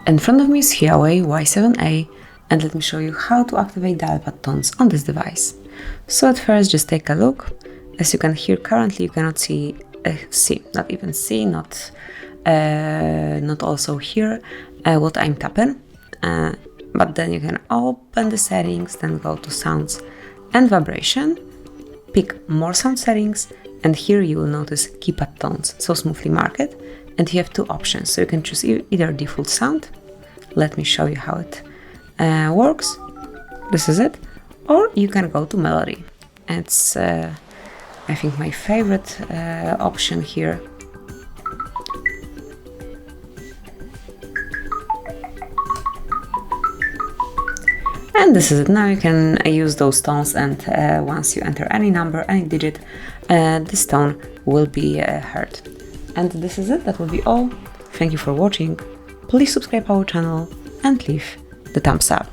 In front of me is HUAWEI Y7a, and let me show you how to activate dial pad tones on this device. So at first, just take a look. As you can hear, currently you cannot not also hear what I'm tapping. But then you can open the settings, then go to sounds and vibration, pick more sound settings, and here you will notice keypad tones, so smoothly marked, and you have two options, so you can choose either default sound. Let me show you how it works. This is it. Or you can go to melody. It's I think my favorite option here. And this is it. Now you can use those tones, and once you enter any number, any digit, this tone will be heard. And this is it. That will be all. Thank you for watching. Please subscribe our channel and leave the thumbs up.